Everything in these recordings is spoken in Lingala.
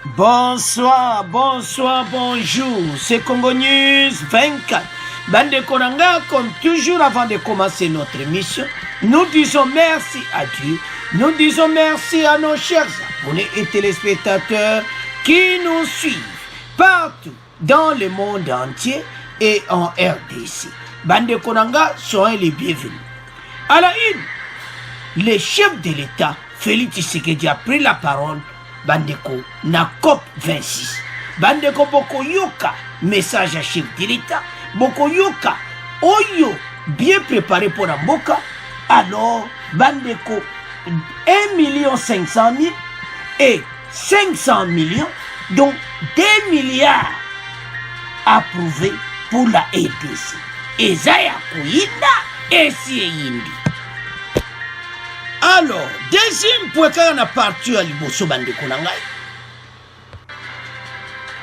Bonsoir, bonsoir, bonjour. C'est Congo News 24. Bande Konanga, comme toujours avant de commencer notre émission, nous disons merci à Dieu. Nous disons merci à nos chers abonnés et téléspectateurs qui nous suivent partout dans le monde entier et en RDC. Bande Konanga, soyez les bienvenus. À la une, le chef de l'État, Félix Tshisekedi, a pris la parole. Bandeko na COP 26. Bandeko boko yoka message à chef de l'État. Boko yoka oyo bien préparé pour la mboka. Alors bandeko 1,5 million et 500 millions, donc 2 milliards approuvés pour la RDC. Et Zaya Kouinda et Sieyindi. Alors, deuxième point quand on a parti à Liboso Bandeko Nangai,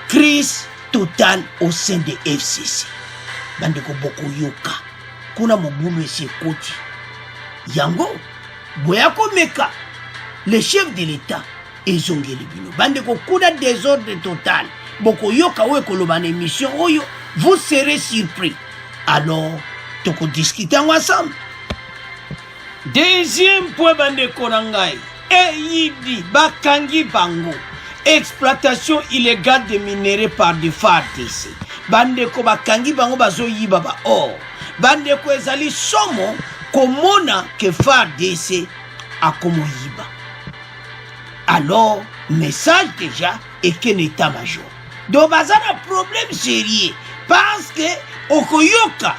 crise totale au sein de FCC. Bandeko Boko Yoka, kuna Mobumu esi koti. Yango, Boyako Meka, le chef de l'État, et Zongeli Bino. Bandeko kuna désordre total. Boko Yoka ou Ekoloban émission, Oyo, vous serez surpris. Alors, toko discuter ensemble. Deuxième point bande konangai, Eyidi Bakangi Bango, exploitation illégale des minéraux par des FARDC. Bande ko Bakangi Bango bazo yibaba or. Bande ko ezali somo komona que FARDC a komo yiba. Alors, message déjà et qu'un état-major. Donc bazana problème sérieux parce que okoyoka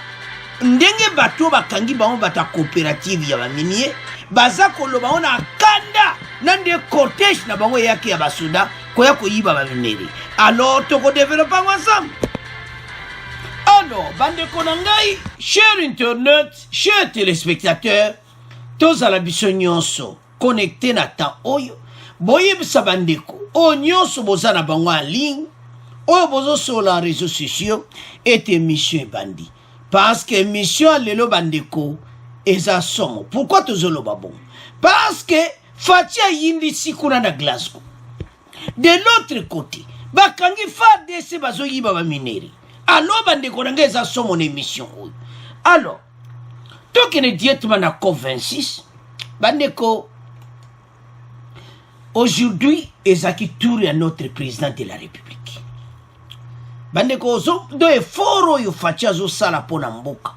ndenge bato bakangi bango bata coopérative ya baminier baza koloba ona kanda nande cortège na bango yaki ya basoda koya koyiba bamineri. Alors toko développer ensemble. Alors bande konangai, chers internautes, chers téléspectateurs, tous à la biso nyonso connecté na temps oyo boyebisa bandeko o nyonso boza na bango en ligne oyo bozo sur les réseaux sociaux et émission bandi. Parce que mission lelo bandeko eza somo. Pourquoi tozolo babon? Parce que Fatia yindi sikuna na Glasgow. De l'autre côté, bakangi FARDC bazo yiba ba mineri. Alors bandeko nanga eza somo na émission. Alors, tokene directement na COP26, bandeko aujourd'hui ezaki tour à notre président de la République. Bandeko zo do eforo yo fatia zo sala pona mboka.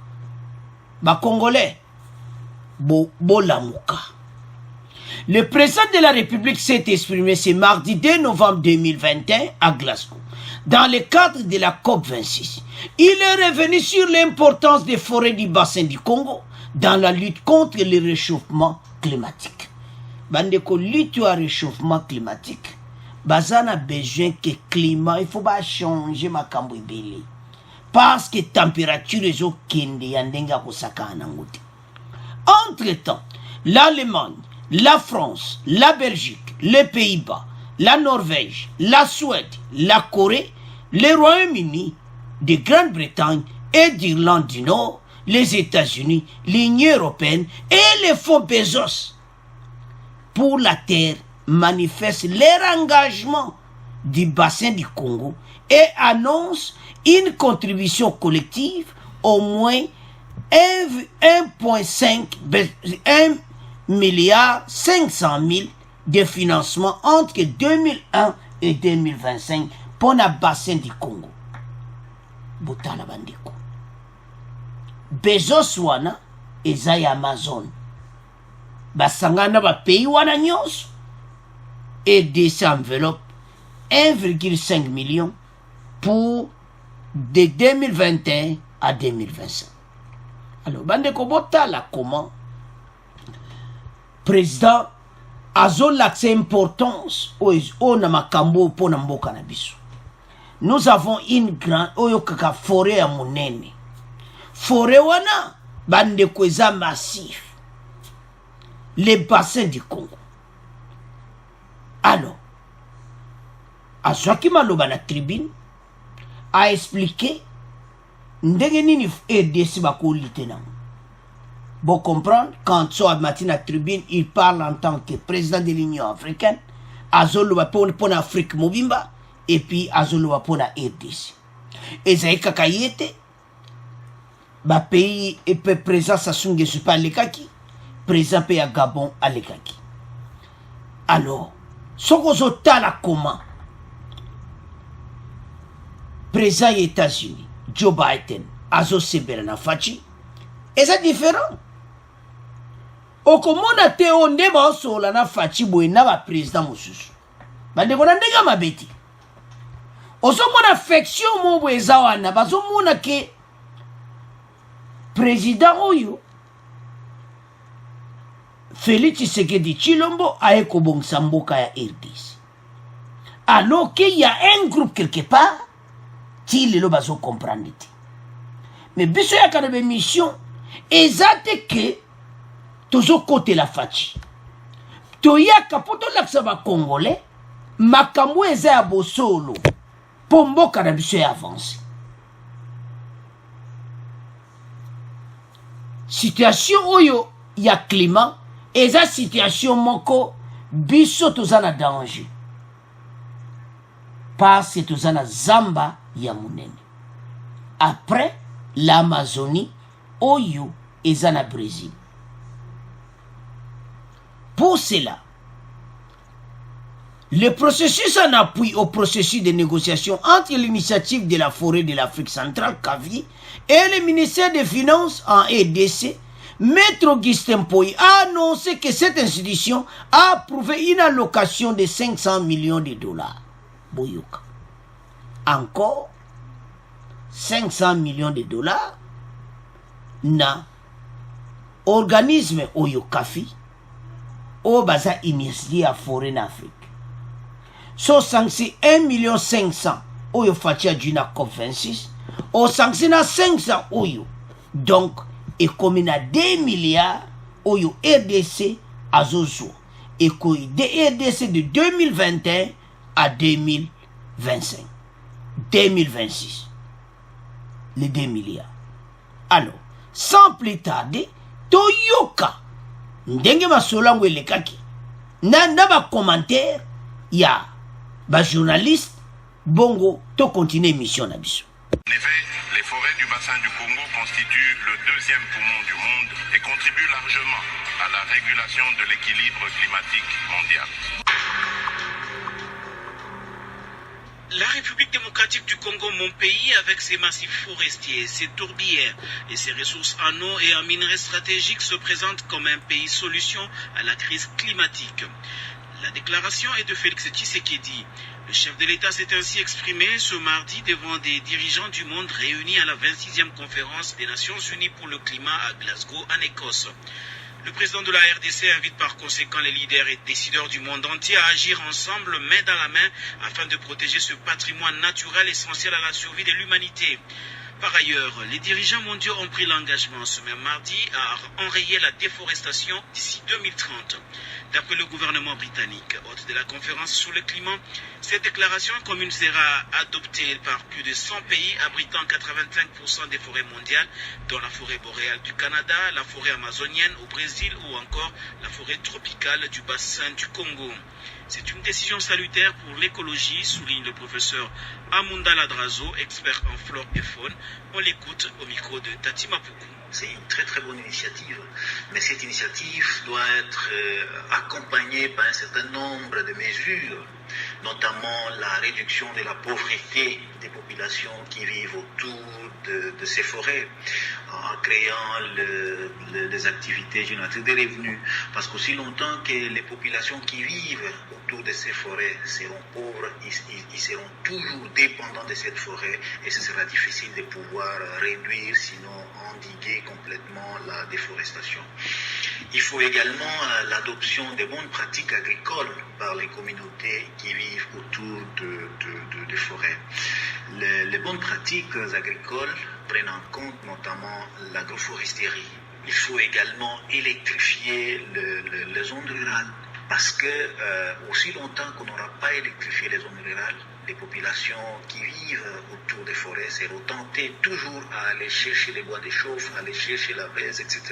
Ba Congolais bo la mouka. Le président de la République s'est exprimé ce mardi 2 novembre 2021 à Glasgow, dans le cadre de la COP 26. Il est revenu sur l'importance des forêts du bassin du Congo dans la lutte contre le réchauffement climatique. Bandeko lutte au réchauffement climatique. Bazana besoin que climat, il faut pas changer ma cambouibeli. Parce que température est au kende yandenga kosaka anangote. Entre-temps, l'Allemagne, la France, la Belgique, les Pays-Bas, la Norvège, la Suède, la Corée, le Royaume-Uni, de Grande-Bretagne et d'Irlande du Nord, les États-Unis, l'Union européenne et les fonds Bezos pour la terre manifeste leur engagement du bassin du Congo et annonce une contribution collective au moins 1,5 milliard 500 000 de financement entre 2001 et 2025 pour le bassin du Congo. Botala bandeko. Bezos wana ezaya Amazon. Basangana ba pays wana nyonso. Et de cette enveloppe 1,5 million pour de 2021 à 2025. Alors, bandeko botala comment président azo l'accès importance au na makambo po na mboka na biso. Nous avons une grande oyo kaka forêt ya monene. Forêt wana bandeko eza massif. Les bassins du Congo. Alors, Azwaki Maloba na tribune a expliqué ndenge nini RDC bako litena. Bon comprendre, quand soit matin à tribune, il parle en tant que président de l'Union africaine, azoloba pour Afrique mobimba et puis azoloba pour la RDC. Et ça kaka yete ba pays et peu présent Sassou Nguesso pas lekaki présent pays à Gabon à lekaki. Alors soko zotala comment présent aux États-Unis Joe Biden azo sebela na fachi et c'est différent. Okomona te onde ba osola na fachi boye na ba président mosusu bande kona ndenge mabeti osomona affection mo boye za wana bazomona ke président oyo Félix Tshisekedi Tshilombo aye kobongisa mboka ya RDC alors qu'il y a un groupe quelque part ti lelo bazo comprendre te mais biso ya kana be mission ezate ke tozo kote la fachi toyaka po tolakisa ba congolais makambo eza ya bosolo po mboka na biso ya avance. Situation oyo ya climat eza situation moko biso toza na danger parce que toza na zamba ya munene après l'Amazonie oyo eza na Brésil. Pour cela, le processus en appui au processus de négociation entre l'initiative de la forêt de l'Afrique centrale, CAVI, et le ministère des Finances en RDC, Maître Augustin Poy a annoncé que cette institution a approuvé une allocation de 500 millions de dollars. Boyoka. Encore 500 millions de dollars na organisme Oyokafi au baza initié à forêt en Afrique. So sanksi 1,500,000 oyo fatia djuna COP26 o sanksi na 500 oyo donc et comme na 2 milliards oyo RDC azozo et koy de RDC de 2021 à 2025 2026 les 2 milliards. Alors sans plus tarder toyoka ndenge masolango elekaki na ba commentaire ya ba journaliste bongo to continuer mission na biso. En effet, les forêts du bassin du Congo constituent le deuxième poumon du monde et contribuent largement à la régulation de l'équilibre climatique mondial. La République démocratique du Congo, mon pays, avec ses massifs forestiers, ses tourbières et ses ressources en eau et en minerais stratégiques, se présente comme un pays solution à la crise climatique. La déclaration est de Félix Tshisekedi. Le chef de l'État s'est ainsi exprimé ce mardi devant des dirigeants du monde réunis à la 26e conférence des Nations Unies pour le climat à Glasgow, en Écosse. Le président de la RDC invite par conséquent les leaders et décideurs du monde entier à agir ensemble, main dans la main, afin de protéger ce patrimoine naturel essentiel à la survie de l'humanité. Par ailleurs, les dirigeants mondiaux ont pris l'engagement ce même mardi à enrayer la déforestation d'ici 2030. D'après le gouvernement britannique, hôte de la conférence sur le climat, cette déclaration commune sera adoptée par plus de 100 pays abritant 85% des forêts mondiales, dont la forêt boréale du Canada, la forêt amazonienne au Brésil ou encore la forêt tropicale du bassin du Congo. C'est une décision salutaire pour l'écologie, souligne le professeur Amunda Ladrazo, expert en flore et faune. On l'écoute au micro de Tati Mapoukou. C'est une très très bonne initiative, mais cette initiative doit être accompagnée par un certain nombre de mesures, notamment la réduction de la pauvreté des populations qui vivent autour de ces forêts, en créant les activités génératrices de revenus. Parce qu'aussi longtemps que les populations qui vivent autour de ces forêts seront pauvres, ils seront toujours dépendants de cette forêt et ce sera difficile de pouvoir réduire, sinon endiguer complètement la déforestation. Il faut également l'adoption des bonnes pratiques agricoles par les communautés qui vivent autour des forêts. Les bonnes pratiques agricoles prennent en compte notamment l'agroforesterie. Il faut également électrifier les zones rurales parce que aussi longtemps qu'on n'aura pas électrifié les zones rurales, les populations qui vivent autour des forêts seront tentées toujours à aller chercher les bois de chauffe, à aller chercher la braise, etc.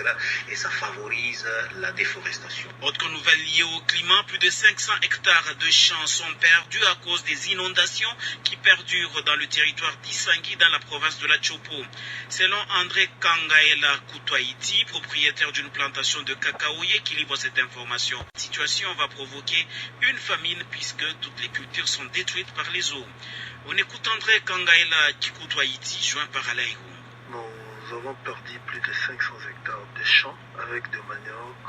Et ça favorise la déforestation. Autre nouvelle liée au climat, plus de 500 hectares de champs sont perdus à cause des inondations qui perdurent dans le territoire d'Isangui dans la province de la Chopo. Selon André Kangaela Koutouaïti, propriétaire d'une plantation de cacaoyer qui livre cette information, la situation va provoquer une famine puisque toutes les cultures sont détruites par les eaux. On écoute André Kangaela Koutouaïti, joint par Alaïou. Nous avons perdu plus de 500 hectares de champs avec de manioc,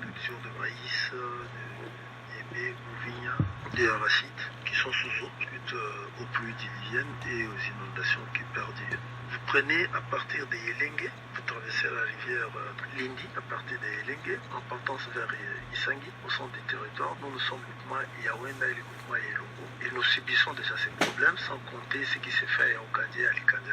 culture de maïs, de yébé, bouvigna, des arachides qui sont sous eau suite aux pluies diluviennes et aux inondations qui perdurent. Vous prenez à partir des Yélengue, vous traversez la rivière Lindi à partir des Yélengue en partant vers Isangui au centre du territoire. Nous sommes le groupement Yawenda et le groupement Yelongo et nous subissons déjà ces problèmes sans compter ce qui s'est fait au Kandé et à l'Ikandé.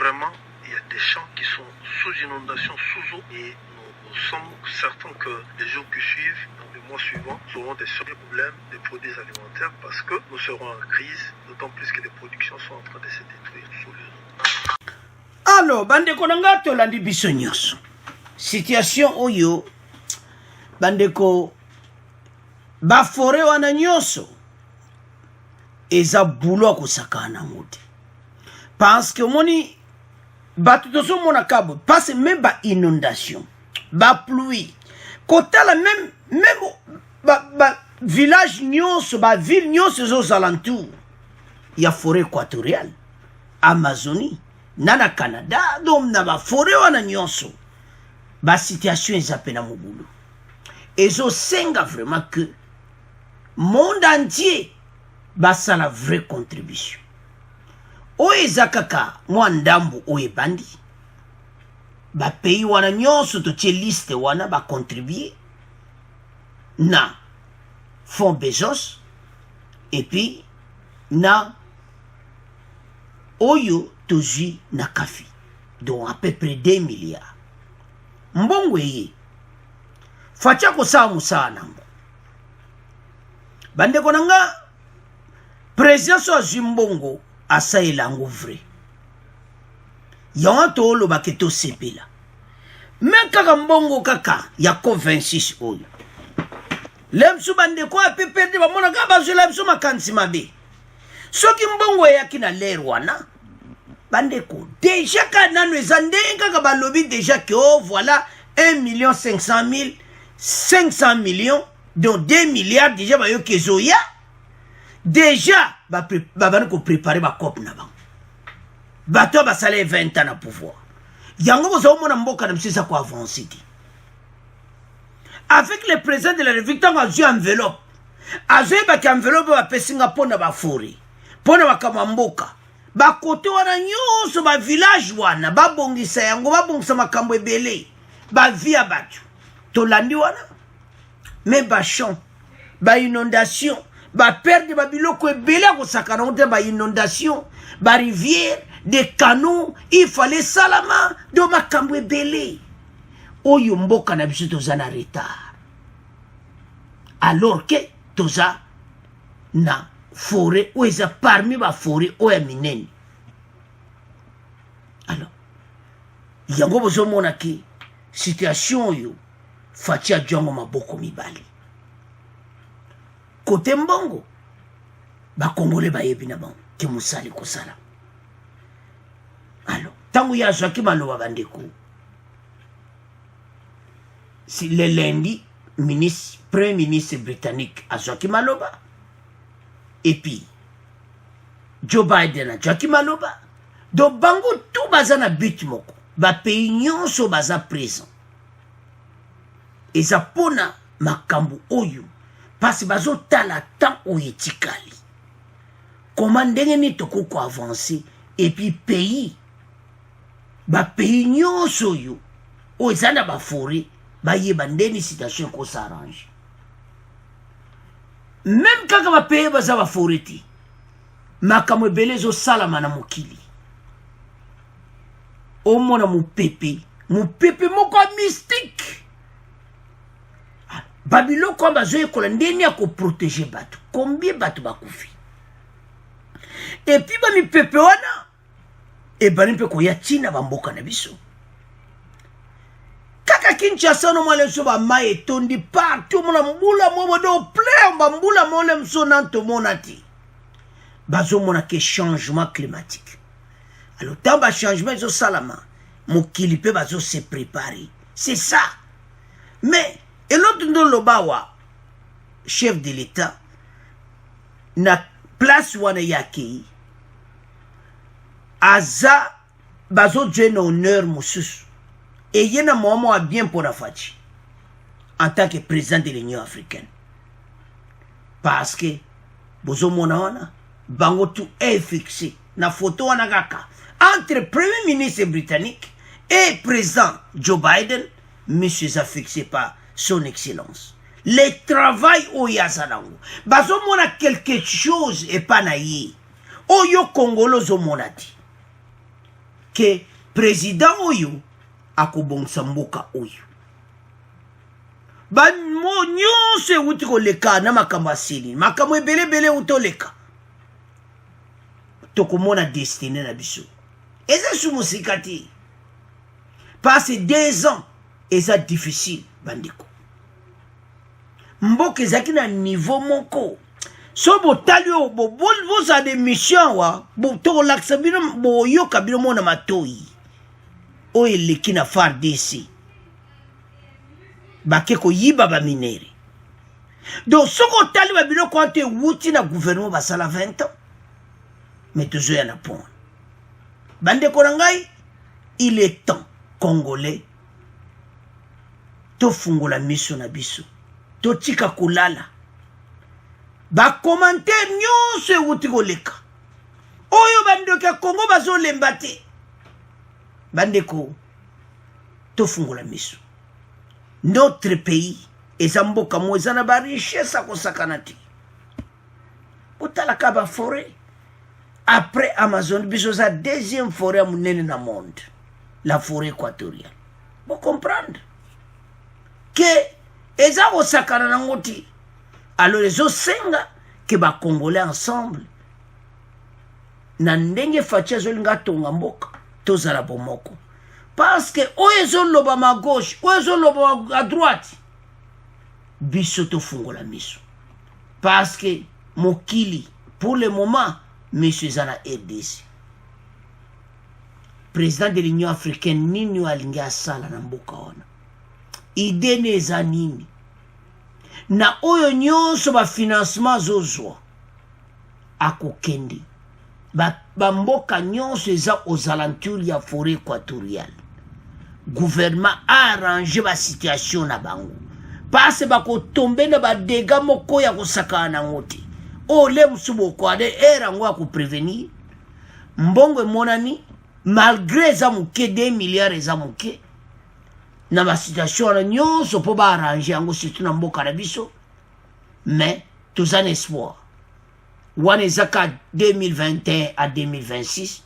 Vraiment, il y a des champs qui sont sous inondation, sous eau et nous sommes certains que les jours qui suivent, dans les mois suivants, auront des sérieux problèmes de produits alimentaires parce que nous serons en crise, d'autant plus que les productions sont en train de se détruire sous les eaux. Alors, bandeko nanga tolandi biso nyonso. Situation oyo bandeko ba forêt wana nyonso eza boulot kusakana ngoti. Parce que moni batu tozo mona kabo passe même ba inondation, ba pluie. Kota la même ba village nyonso, ba ville nyonso aux alentours. Il y a forêt équatoriale, Amazonie, nana Canada, donc na ba forêt wana nyonso. Ba situation ezapena mobulu. Ezo senga vraiment que monde entier basa la vraie contribution. Oye zakaka mwandambu oye bandi. Ba pays wana nyonso to tie liste wana ba contribuer na Fonds Bezos et puis na oyo tozi na kafi. Donc à peu près 2 milliards. Mbongo ye. Facha ko sa musa nambo. Bande konanga président so Zimbongo asa elango vrai. Yon to lo baketo sepela. Men kaka mbongo kaka ya COP26 oyo. Lemsu bande ko apepede ba mona ka bazo lemsu makansi mabe. Soki mbongo ya kina lerwana bande ko déjà kana no ezandenga ka balobi déjà que oh voilà 1 500 000 500 millions donc 2 milliards déjà ba yo kezoya déjà ba ko préparer ba COP na ba bato ba salé 20 ans na pouvoir yango bozo mona mboka na msisa ko avancer avec le président de la République tant a eu enveloppe azoy ba ki enveloppe ba pesinga pona ba fori pona ba kamamboka ba kote wana nyonso ba village wana ba bongisa yango ba bongisa makambo ebele ba via batu tolandi wana mais ba champ ba inondation ba perte ba biloko ebele ko sakana onte ba inondation ba rivière des canaux il fallait salama do makambo ebele oyo mboka na biso toza na retard alors que toza na forêt ou eza parmi ba forêt oya minene. Alors yango bozo mona ki situation yo fatia jongo maboko mibali kote mbongo ba kongole ba yebi na bango ki musali kosala. Alors tangu ya zaki maloba bandeko si le lundi premier ministre britannique a Joachim Maloba et puis Joe Biden a Joachim Maloba donc bango tout bazana but moko ba pays nyonso baza présent et ça pona makambu oyo parce bazo tala temps oyetikali comment ndenge ni toko ko avancer et puis pays nyonso yo o ezana ba forêt baye bandeni situation ko s'arrange même kaka ba pays baza ba forêt ti makamwe belezo salama na mokili o mona mupepe moko mystique babilo ko bazo ekola ndeni ya ko protéger batu combien batu bakufi et puis bamipepe wana ebani mpe koya ntina bamboka na biso kaka Kinshasa no mwale so bamai etondi partout mona mbula mwa do plein bambula mole msona ntomona ti bazomona ke changement climatique alors tant ba changement zo salama mokili pe bazo se préparer c'est ça mais et l'autre ndo lobawa chef de l'état na place wana yake aza bazo djena honneur mosusu et yena momo a bien pour la fachi en tant que président de l'Union africaine parce que bozo mona wana bango tout est fixé na photo wana kaka entre premier ministre britannique et président Joe Biden monsieur a fixé par son excellence le travail au yazalango bazo mona quelque chose et pas naïe oyo Congolo zo monati que président oyo akobongisa mboka oyo banmo nyonso ewuti koleka na makambo asili makambo ebelebele utoleka tokomona destiné na biso eza sumosika te passe 2 ans eza difficile bandeko mboka ezaki na niveau moko so botali oyo boza de mission wa tokolakisa bino boyoka bino mona matoi oyo eleki na FARDC bake koyiba baminere donc soko otali babiloko wana to ewuti na gouvernement basala 20 ans mais tozoya na pont bandeko na ngai il est temps congolais tofungola miso na biso totika kolala bakommentaire nyonso ewuti koleka oyo bandeko ya Congo bazolemba te bandeko tofungola miso notre pays eza mboka mo eza na barichesse akosakana te otalaka baforêt après Amazon biso za deuxième forêt ya monene na monde la forêt équatoriale vous comprendre que eza kosakana nango te alors ezosenga ke bacongolais ensemble na ndenge faci azolinga tonga mboka tozala bomoko parce que oyo ezoloba ma gauche oyo ezoloba à droite biso tofungola miso parce que mokili pour le moment monsieur eza na RDC président de l'Union africaine nini oyo alingi asala na mboka wana idene eza nini na oyo nyonso bafinancement azozwa akokende bamboka nyonso eza aux alentours ya forêt équatoriale gouvernement a arrangé basituation na bango parce bakotombe na badega moko ya kosakana nango te ole mosusu bokwade erango akoprevenir mbongo emonani malgré eza moke 2 milliards eza moke na basituation wana nyonso mpo baarrange yango surtout na mboka na biso mais toza na espoir wana eza ka 2021 à 2026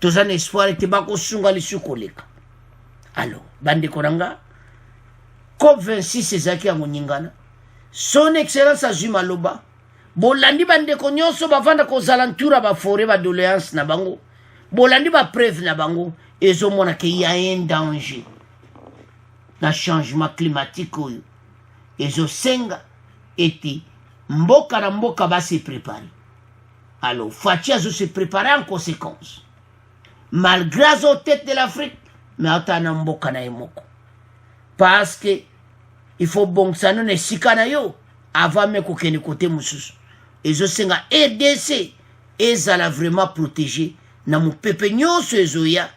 toza na espoir ete bakosunga lisu koleka alors bandeko na nga COP 26 ezalaki yango ningana son excellence azwi maloba bolandi bandeko nyonso bavanda kozalantura baforêt badoléance na bango bolandi bapreuve na bango ezomona ke ya un danger na changement climatique oyo ezosenga ete mboka na mboka base préparer alors Fachi azo se préparer en conséquence malgré azo tête de l'Afrique mais ata na mboka na emoko parce que il faut bongisa no na sika na yo avant me kokende côté mosusu ezosenga RDC ezala vraiment protégé na mopepe nyonso ezoya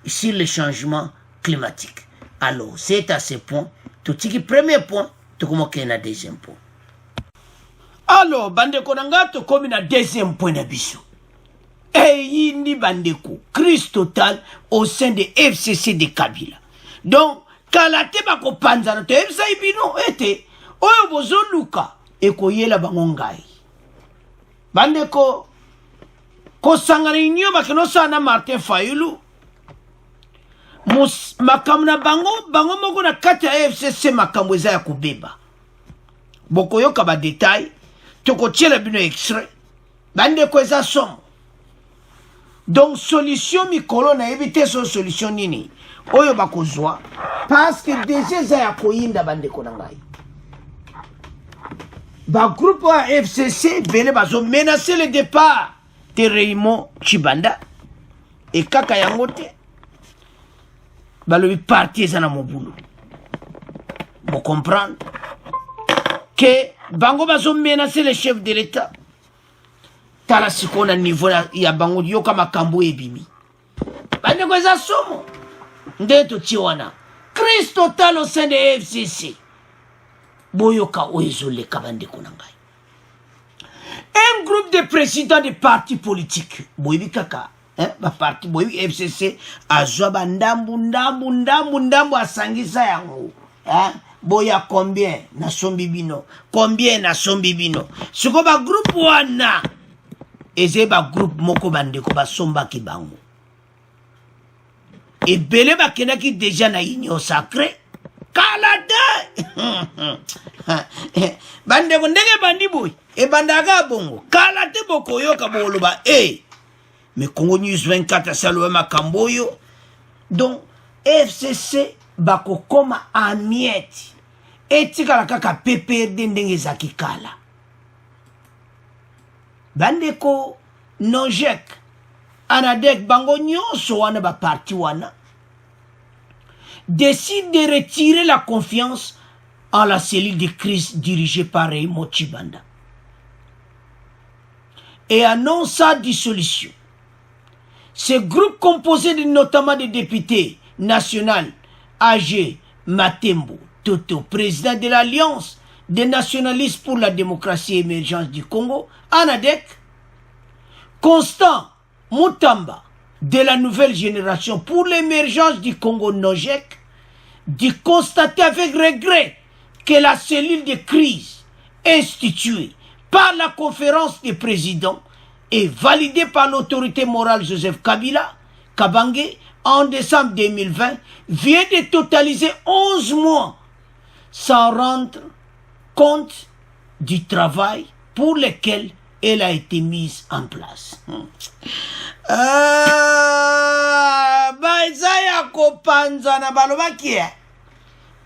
sur le changement climatique. Alors, c'est à ce point, tout ce qui premier point, tout comme qu'il y a un deuxième point. Alors, bandeko nangato comme na deuxième point d'abisso. Et yindi bandeko, crise totale au sein de FCC de Kabila. Donc, kalate bako panzana to FCC ibino ete oyo bozo luka ekoyela bangongai. Bandeko ko sangana inyo bakeno sana Martin Fayulu. Makambo na bango moko na kati ya FCC makambo eza ya kubeba. Boko yoka ba détail, toko tiela bino extrait. bande ko eza somo. Donc solution mikolo na éviter so solution nini oyo bakozwa parce que déjà za ya koyinda bande ko ngai ba groupe wa FCC bele bazo menacer le départ de Raymond Tshibanda et kaka yango te balobi parti eza na mobulu. Vous comprenez que bango bazo menacer le chef de l'État. Tala sikona niveau ya bango yoka makambo ebimi. Bande ko eza somo. Ndeto chiwana. Crise totale au sein de FCC. Boyoka oezole kabande konangai. Un groupe de présidents de partis politiques. Boyebi kaka. Ba parti boyebi FCC azwa ndambu asangisa yango. Boya combien na sombibino. Combien na sombibino. Siko ba groupe wana. Eze ba groupe moko bandeko ba somba ki bango. Et belé ba kenaki déjà na union sacrée. Kalade! Bandeko ndenge bandi boy. E bandaga bongo. Kalate boko yoka boloba. Mais Congo News 24 salué makambo yo. Donc FCC bako koma amieti. Etika la kaka PPRD ndenge zaki kala. Bandeko Nojek Anadek bango nyonso wana ba parti wana décide de retirer la confiance en la cellule de crise dirigée par Raymond Tshibanda et annonce sa dissolution. Ce groupe composé notamment des députés nationaux AG Matembo Toto, président de l'Alliance des nationalistes pour la démocratie et l'émergence du Congo, Anadek, Constant Mutamba, de la nouvelle génération pour l'émergence du Congo Nojek, dit constater avec regret que la cellule de crise instituée par la conférence des présidents et validée par l'autorité morale Joseph Kabila, Kabange, en décembre 2020, vient de totaliser 11 mois sans rendre compte du travail pour lequel elle a été mise en place. Baizaya kopanza na balobaki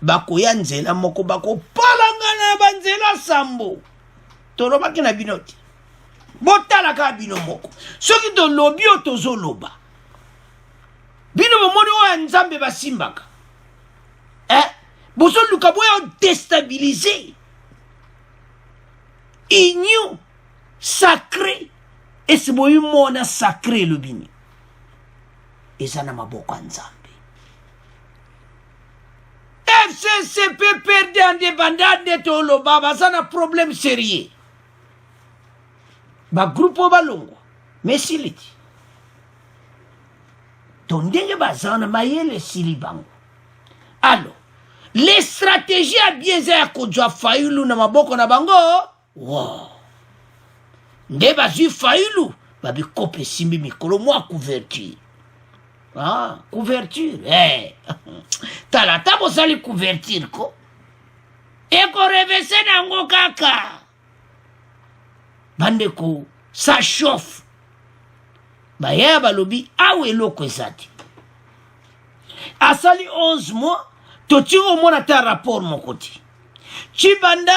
bakoya nzela moko bako palangana banzela sambo tolobaki na binoti botala ka bino moko soki to lobi otozo loba bino momoni wa nzambe basimbaka bozo luka boya déstabiliser union sacré et ce boyu mona sacré le bini ezana maboko nzambe FCC peut perdre en débandade de lo baba ça na problème sérieux ba groupe balongo mais siliti tondenge bazana mayele silibango alors les stratégies à bien za kodwa fayulu na maboko na bango wow nde bazwi fayulu babi kope simbi mikolo mwa couverture couverture tala tabo sali couverture ko eko revese nango kaka bandeko ça chauffe baya balobi awe eloko ezati asali 11 mois toti omona ta rapport mokoti Tshibanda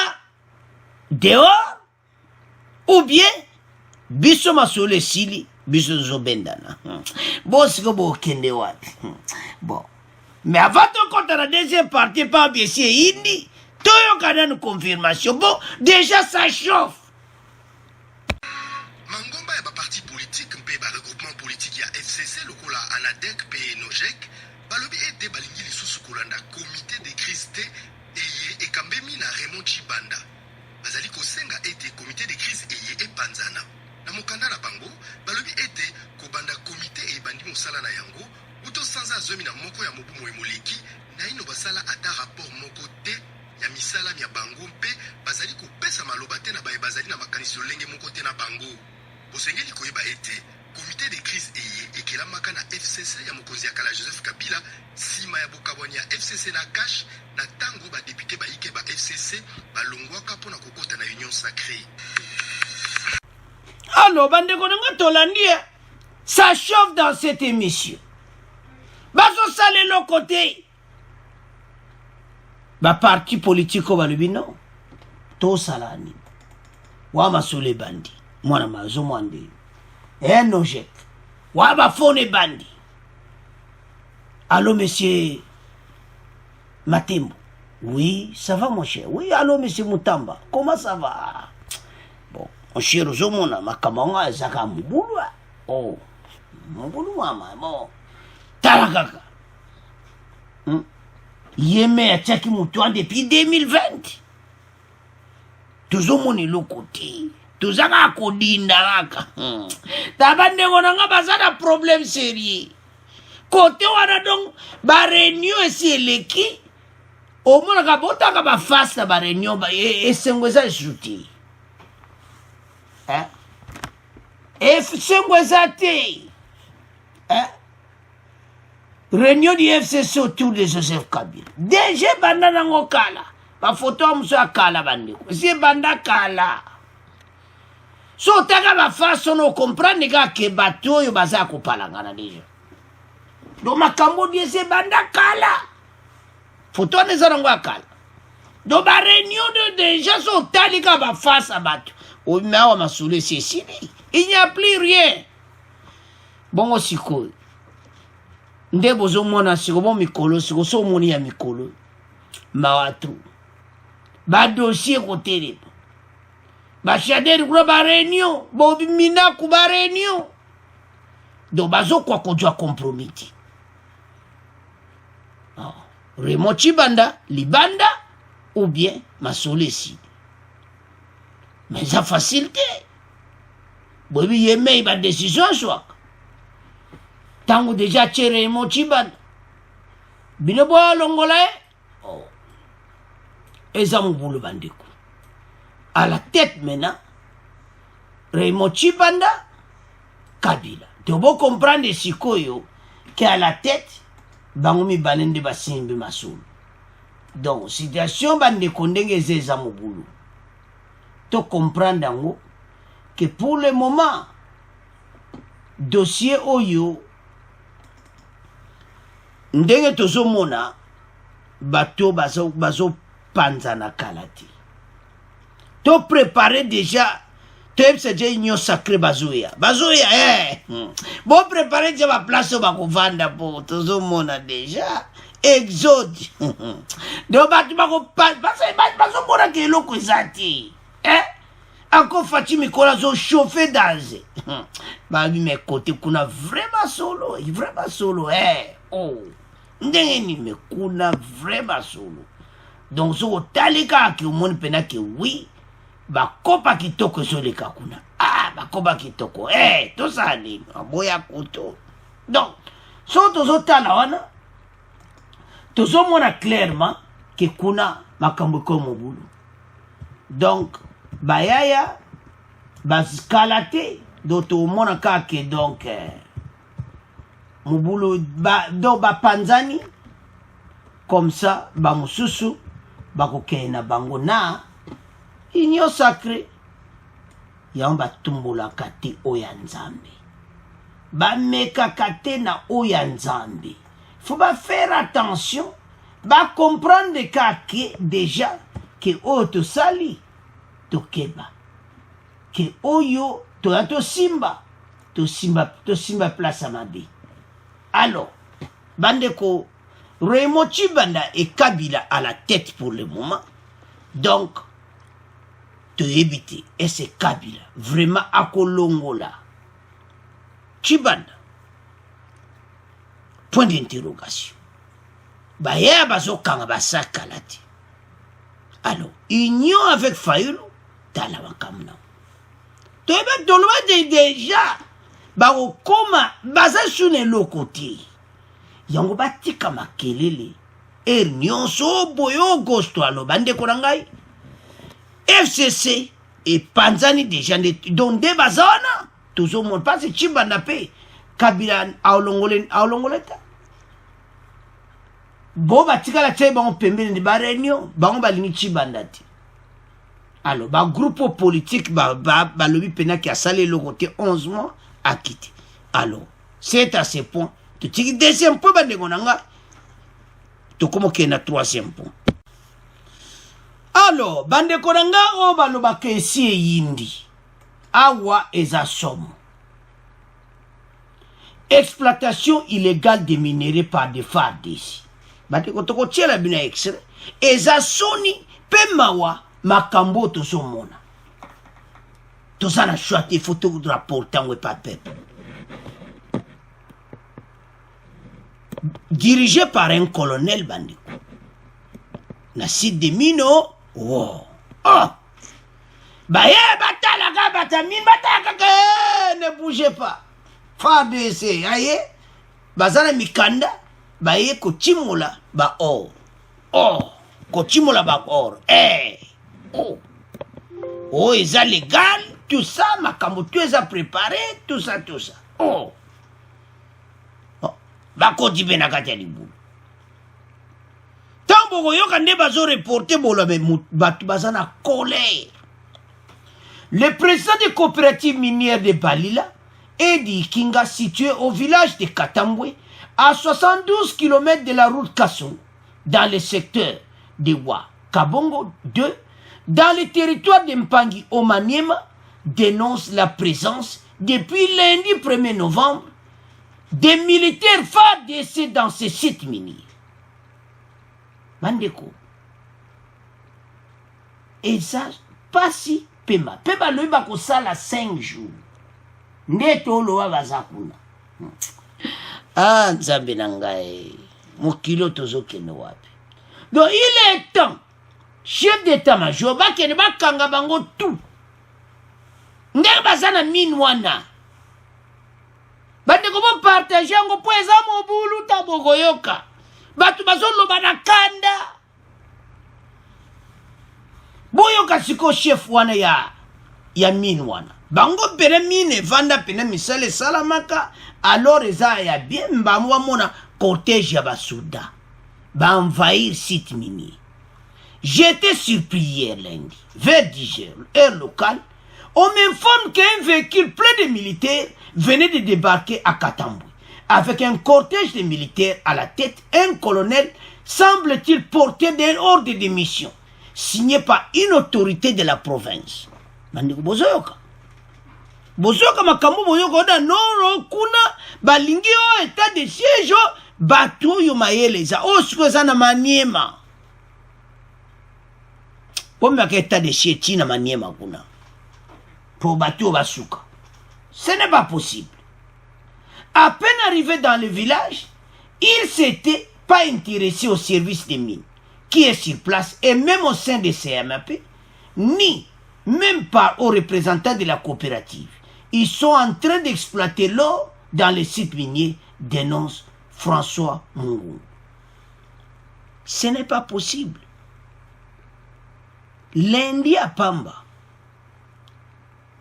dehors ou bien biso masole sili biso zobendana bon siko bo kende wapi bon mais avant de compter la deuxième partie par bien sûr indi toyo kana une confirmation bon déjà ça chauffe mangomba ya ba parti politique mpe ba regroupement politique ya FCC lokola Anadek pe Nojek balobi ete balingi lisusu kolanda comité de crise te eye ekambemi na Raymond Tshibanda bazali kosenga ete comité de crise eye epanzana na mokanda na bango balobi ete kobanda comité ebandi mosala na yango uto sanza zomi na moko ya mobumo emoleki na ino basala ata rapport moko te ya misala ya bango mpe bazali kopesa maloba te na baye bazali na makanisi lolenge moko te na bango bosengeli koyeba ete comité de crise eye ekelamaka na FCC ya mokonzi ya kala Joseph Kabila sima ya bokabwani ya FCC na cash na tango ba député baike ba FCC balongwaka pona kokota na union sacrée. Alors, bandeko nanga tolandi, ça chauffe dans cette émission. Bazo sale l'autre côté. Parti politique au Balubino. To salani. Wama soule bandi. Mwana mazo mwande. Nojek. Wama fone bandi. Allô, monsieur Matembo. Oui, ça va, mon cher. Oui, allô, monsieur Moutamba. Comment ça va? Bon, mon cher Zomona, ma kamanga, zaka mubulu. Oh, mubulu, mama. Bon, tarakaka. Yeme a tchaki moutouan depuis 2020. Tozomoni le côté. Tozaka kodinda raka. Tabande konanga bazana problème sérieux. Côté wana donc ba réunion esi eleki. Au moins ka botaka ba face na ba réunion ba esengweza juti. Hein? Esengweza te. Hein? Réunion du FCC autour de Joseph Kabila. Déjà banda nango kala. Ba photo amuso akala bandeko. Si banda kala. So taka ba face on comprendre ga ke bato yo baza ko palangana déjà. Do makambo die se banda kala. Photo ne zango akala. Do ba réunion de déjà so talika ba face à bato. O mawa masule c'est il n'y a plus rien. Bon osiko. Nde bozo mona siko bon mikolo siko so moni ya mikolo mawatu ba dossier côté ba chader ko ba réunion bo mina ku ba réunion do bazo kwa kojwa compromis Raymond Chibanda libanda ou bien masolesi mais ça facilité bo bi yeme ba décision soit tango déjà tchere mo Chibanda bino bo longola ezamu bulu bandeko à la tête maintenant Raymond Chibanda Kabila dobo comprendre sikoyo qu'à la tête bangomi banende basimbi masulu donc situation bandeko ndenge ezamu bulu to comprendre ngo que pour le moment dossier oyo ndenge tozomona bato bazo panzana kalati to préparer déjà to c'est déjà union sacrée bazoya bon préparer déjà ma place au bakovanda pour tozomona déjà exode donc bato bazomona ke eloko ezati encore Fatimi Kola zo chauffé daze babi mes côtés kuna vraiment solo oh ndenge ni me kuna vraiment solo donc so talika ki umoni pena ke oui ba kopa kitoko so le kakuna ba kopa kitoko to sali aboya koto donc so tozo tala wana tozo mona clairement ke kuna makambo ko mobulu donc bayaya baskalate doto mona kake donc mubulu do panzani comme ça mususu bakokena bango na union sacrée yamba tumbola kate oya nzambe meka kate na oya nzambe faut faire attention comprendre que déjà que oto sali to keba que oyo to simba place à mabe. Alors, bandeko, Raymond Chibanda et Kabila à la tête pour le moment. Donc, te éviter. Et c'est Kabila. Vraiment, à Kolongola. Chibanda. Point d'interrogation. Baya bazo kangabasa kalati. Alors, union avec Fayulu, talawakamna. Tu es déjà. Bao koma baza sune lokoti yango batika makelele nyonso boyo gosto alo bande korangai FCC et panzani déjà donc de bazana toujours mon pas Chibanda pe Kabila aolongoleta bo batika la tsheba on pembele ni ba réunion bango balingi Chibanda ti Alors, le groupe politique, le pena qui a salé le côté 11 mois, a quitté. Alors, c'est à ce point. Tu dis deuxième point, tu comme qu'il y a troisième point. Alors, bande konanga o baloba kesi yindi. Awa ezasom. Exploitation illégale des minéraux par des FARDC. Bande kotoko tchela bina exre. Ezasoni pemawa makambo to somona. To sana choisi photo de rapportant ou pas peuple. Dirigé par un colonel Bandiko. Na site de Mino, wow. Oh! Baye, batala, batamine, bataka, ne bougez pas. FARDC, aye, bazana mikanda, baye kochimola, ba or. Oh! Kochimola ba or. Eh! Oh! Oh, ils ont légal, tout ça, makambo, tu les as préparé, tout ça. Oh! Bako dibe na kati ya libulu. Tambo yoka nde bazo reporter bolo batu bazana colère. Le président des coopératives minières de Balila, Edi Kinga, situé au village de Katambwe, à 72 km de la route Kassou, dans le secteur de Wa Kabongo 2, dans le territoire de Mpangi au Maniema, dénonce la présence, depuis lundi 1er novembre, des militaires FARDC dans ces sites miniers. Mandeko. Et ça, pas si Pema. Pema lui bako sala 5 jours. Neto loa bazakuna. Ah, nzambe nangae. Mokilo tozo kene wapi. Donc il est temps. Chef d'état-major, bakene bakanga bango tout. Ndenge bazana minwana. Bande ko partager ngo po eza mobulu tabogoyoka. Batu bazoloba na kanda. Boyoka siko chef wana ya mine wana. Bango pene mine vanda pene misale salamaka. Alors eza ya bien mbamwa mona cortège ya basuda. Ba envahir site minier. J'étais surpris hier lundi, vers 10h, heure locale. On m'informe qu'un véhicule plein de militaires venait de débarquer à Katambwe. Avec un cortège de militaires à la tête, un colonel semble-t-il porter d'un ordre de mission, signé par une autorité de la province. Bozoyoka makambo boyoka oda noro kuna balingi o état de siège bato yo mayeleza o sikoza na Maniema. Pomba ka état de siège na Maniema kuna. Pour bato basuka. Ce n'est pas possible. À peine arrivé dans le village, il ne s'était pas intéressé au service des mines qui est sur place et même au sein des CMAP, ni même pas aux représentants de la coopérative. Ils sont en train d'exploiter l'or dans les sites miniers, dénonce François Mungu. Ce n'est pas possible. Lundi à Pamba,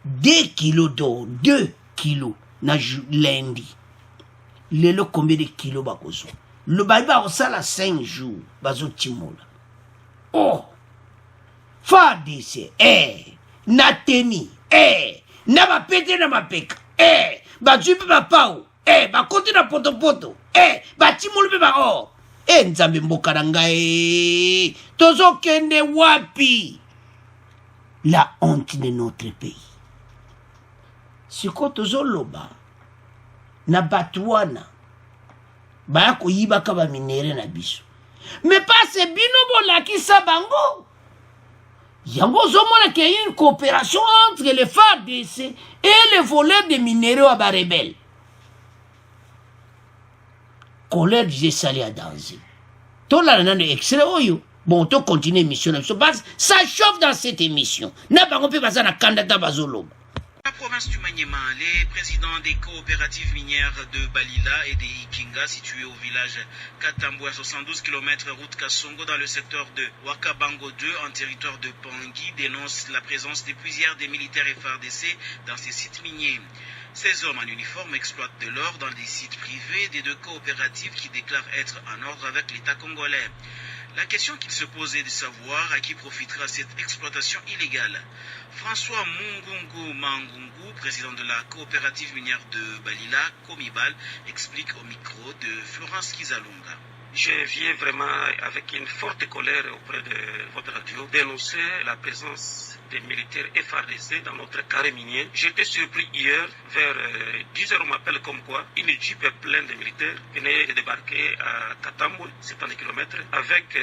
2 kilos d'or, 2 kilos, lundi. Lelo combien de kilos bakozo? Le baïba au sala 5 jours, bazo timola. Oh! FARDC, nateni, naba pete na mapeka, bazuipe bapao, bakote na potopoto, batimolo pe ba or. Nzambe mboka na ngai, tozo kende wapi? La honte de notre pays. Siko tozo loba, na batwana, baya koyiba ka ba minere na biso. Mais pas c'est bino bolaki sa bango. Yango zomona qu'il y a une coopération entre les FARDC et les voleurs de minéraux à Barebel. Colère disait Sali à danger. Tout là, on a des extraits. Bon, on continue l'émission. Ça chauffe dans cette émission. N'a pas compris parce qu'on a candidat Bazolo. La province du Maniema, les présidents des coopératives minières de Balila et de Ikinga, situés au village Katambwe à 72 km route Kassongo dans le secteur de Wakabango 2 en territoire de Pangui, dénoncent la présence de plusieurs des militaires FARDC dans ces sites miniers. Ces hommes en uniforme exploitent de l'or dans des sites privés des 2 coopératives qui déclarent être en ordre avec l'État congolais. La question qu'il se pose est de savoir à qui profitera cette exploitation illégale. François Mungungu Mangungu, président de la coopérative minière de Balila, Comibal, explique au micro de Florence Kizalunga. Je viens vraiment avec une forte colère auprès de votre radio dénoncer la présence des militaires FARDC dans notre carré minier. J'étais surpris hier, vers 10h, on m'appelle comme quoi une jeep pleine de militaires venait de débarquer à Katamboul, 70 km, avec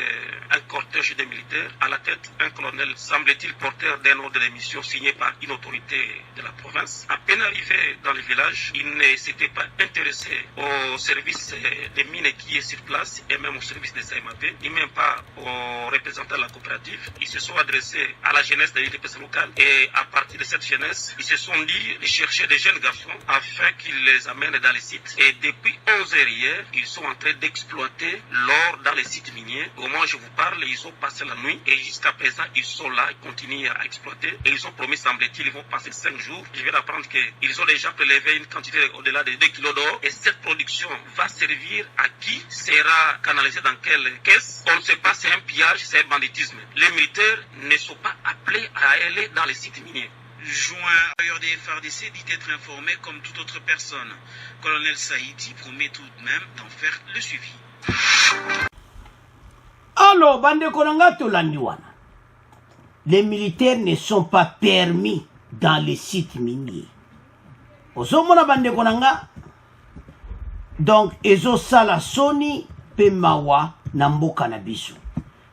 un cortège de militaires. À la tête, un colonel, semble-t-il, porteur d'un ordre de mission signé par une autorité de la province. À peine arrivé dans le village, il ne s'était pas intéressé au service des mines qui est sur place et même au service des CMAP, ni même pas aux représentants de la coopérative. Ils se sont adressés à la jeunesse de l'IDPS locale et à partir de cette jeunesse, ils se sont dit de chercher des jeunes garçons afin qu'ils les amènent dans les sites. Et depuis 11 heures hier, ils sont en train d'exploiter l'or dans les sites miniers. Au moment où je vous parle, ils ont passé la nuit et jusqu'à présent, ils sont là, ils continuent à exploiter et ils ont promis, semble-t-il, ils vont passer 5 jours. Je viens d'apprendre qu'ils ont déjà prélevé une quantité au-delà de 2 kilos d'or et cette production va servir à qui, sera canalisée dans quelle caisse. On ne sait pas, c'est un pillage, c'est un banditisme. Les militaires ne sont pas appelés à aller dans les sites miniers. Joint ailleurs des FARDC dit être informé comme toute autre personne. Colonel Saïdi promet tout de même d'en faire le suivi. Alors, bande konanga tolandiwana. Les militaires ne sont pas permis dans les sites miniers. Osomona bande konanga. Donc, ezo sala soni pe mawa na mboka na biso.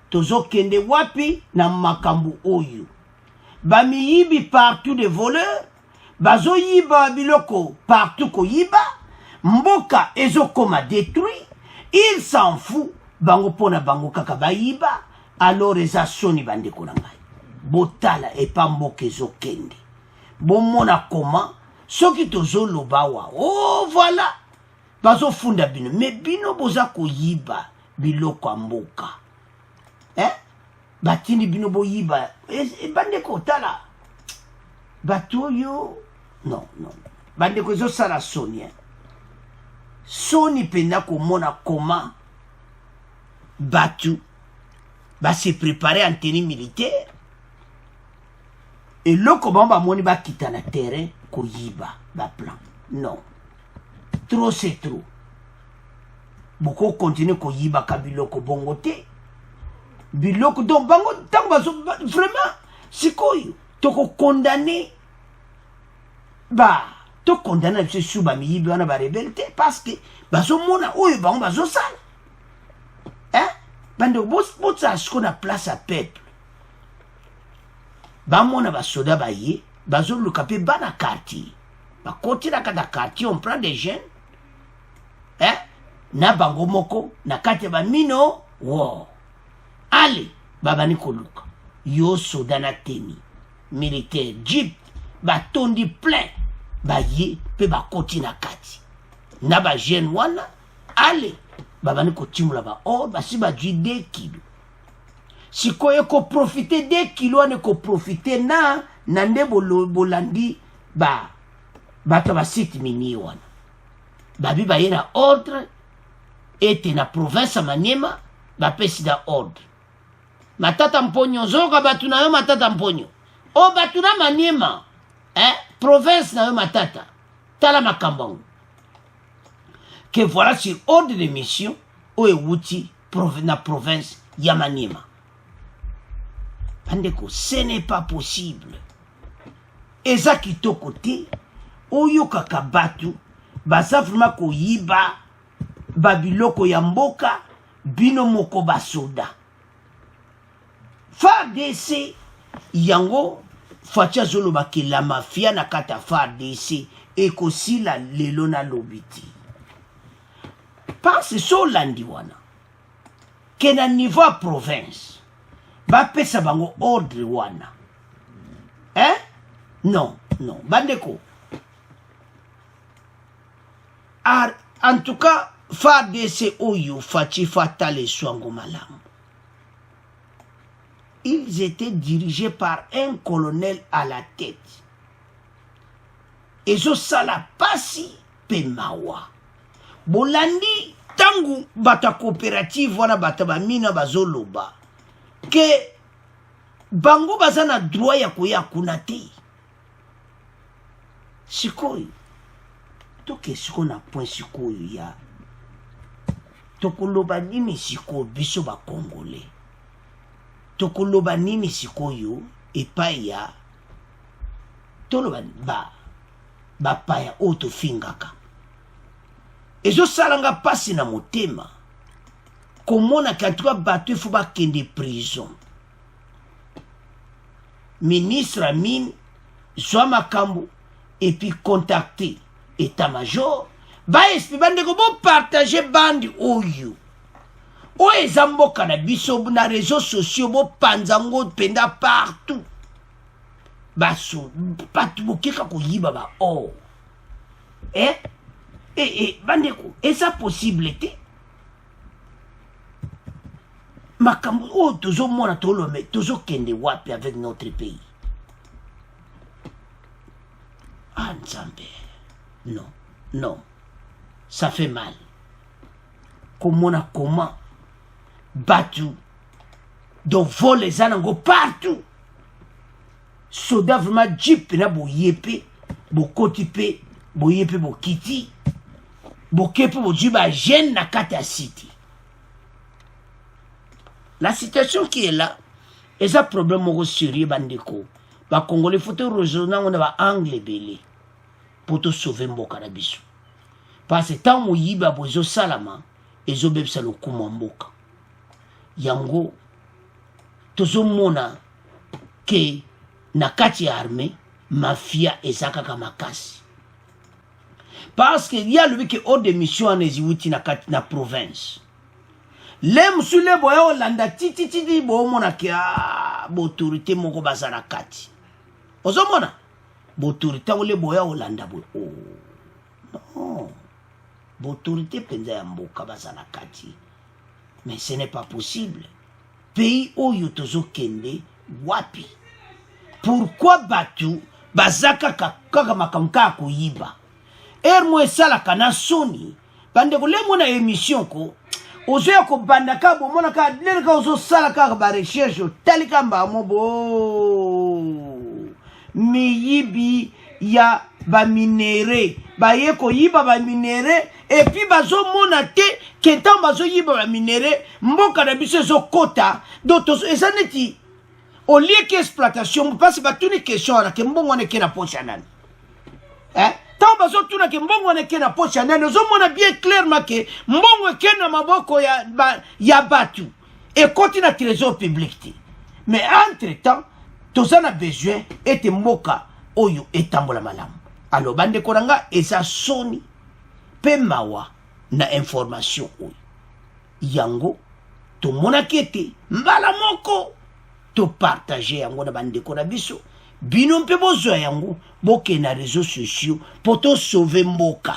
Tozo kende wapi na makambu oyo. Bamiyibi partout des voleurs. Bazo yiba biloko partout ko yiba. Mboka ezo koma détruit. Il s'en fout. Bango pona bango kaka ba yiba. Alors eza soni bande konangai. Botala et pas mboka ezo kende. Bomona koma. Soki tozo lobawa. Oh voilà. Bazo funda bino. Mais bino boza ko yiba biloko mboka. Batini bino bo yiba. Bande ko tala. Bato yo. Non. Bande ko zo sala soni. Soni penda ko mona koma. Batu. Ba se préparer en tenue militaire. Et loko bamba moni ba kita na terrain ko yiba. Ba plan. Non. Trop c'est trop. Beaucoup continuent ko yiba kabiloko bongote. Biloko donc bango tango bazo vraiment sikoyo toko condamné to condamné ce suba miyibi wana ba rebelle parce que bazo mona oyo bango bazo sala bande botsa sko na place à peuple ba mona ba soda ba ye bazo luka pe bana quartier ba koti na kata quartier on prend des jeunes na bango moko na kati ba mino wow. Allez, babani koluka. Yo soda na teni. Militaire jeep. Ba tondi plein. Ba ye, pe ba koti na kati. Na ba jeune wana. Allez, babani kotimula ba or, ba si ba dji 2 kilos. Si koye ko profiter 2 kilos, ane ko profiter na nde bolandi ba to ba site mini wana. Babi ba ye na ordre. Ete na province Maniema, ba pesi da ordre. Matata mponyo zoga batu na yo matata mponyo. O batu na Maniema. Province na yo matata. Tala makambangu. Que voilà sur ordre de mission. Oe wuti na province ya Maniema. Pandeko, ce n'est pas possible. Eza kitoko te. Oyo kaka batu. Baza vrima ko yiba. Babiloko ya mboka. Bino moko basoda. FARDC yango facha zolo baki la mafia na kata FARDC ekosi la lelo na lobiti. Parce so landi wana ke na niveau province ba pesa bango ordre wana. Non. Bandeko. En tout cas FARDC oyo fachi fatale swango malamu. Ils étaient dirigés par un colonel à la tête. Et zo sala pasi pe mawa. Bolandi tangu bata coopérative wana bata bamina bazoloba ke bango baza na droit ya koya kuna te sikoyo toke siko na point sikoyo ya tokoloba nini sikoyo biso bakongole tokoloba nini sikoyo epai ya toloba bapaya oyo tofingaka ezosalanga pasi na motema komona kantuka bato efo bakende prison ministre Amine zwa makambo epi contacter état-major baespi bandeko bopartage bandi oyo eza mboka na biso na réseaux sociaux bopanza ngo penda partout baso bato bokeka koyiba ba or bandeko eza possible te makambo oyo tozomona tolome tozokende wapi avec notre pays nzambe non ça fait mal komona comment batu do vol eza nango partout soda vraiment jeep na boyepe bokoti pe boyepe bokiti bokepe bozwi bagene na kati ya city. La situation qui est là, et ça problème au sérieux bandeko. Ba Congolais faut raisonner on va angle belé pour te sauver mboka na biso. Parce que tant mo yiba bozo salama ezo bebsa lo kuma mboka. Yango tozo mona ke na kati ya armée mafia ezaka kama makasi. Parce qu'il y a le qui hors de mission en eziwuti na kati na province. Les musule boya Hollanda titi bo mona kia autorité moko bazana kati. Ozo mona autorité ole boya Hollanda bo. Non. Autorité penza ya mboka bazana kati. Mais ce n'est pas possible. Pays oyo tozo kende wapi. Pourquoi batu bazaka kaka makamka koyiba. Ermo esala kana soni bande ko le mona émission ko ozoya ko banda ka bo mona ka lere ka ozo sala ka ba recherche talika mba mo bo miyibi ya ba minere ba ye ko yiba ba minere et puis bazo mona te kenta bazo yiba ba minere mboka na biso zo kota doto esaneti au lieu qu'exploitation parce ba tuni question la ke mbongo ne ke na pocha nani tant bazo tuna ke mbongo ne ke na pocha nani zo mona bien clairement ke mbongo ke na maboko ya batu et continue trésor public mais entre temps tozana besoin ete mboka oyo etambola malamu alors bande koranga eza soni pe mawa na information oyo yango to mona kete mbala moko to partager yango na bande ko na biso bino mpe bozwa yango boke na réseaux sociaux pour to sauver mboka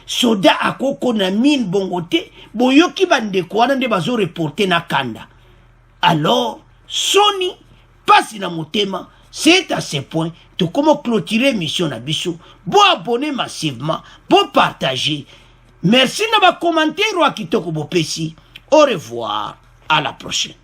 soda akoko na mine bongo te boyoki bande ko wana nde bazo reporter na kanda alors soni pasi na motema. C'est à ce point que comment clôturer mission na biso, bon abonner massivement, bon partager. Merci na ba commentaire wa kitoko bopesi. Au revoir, à la prochaine.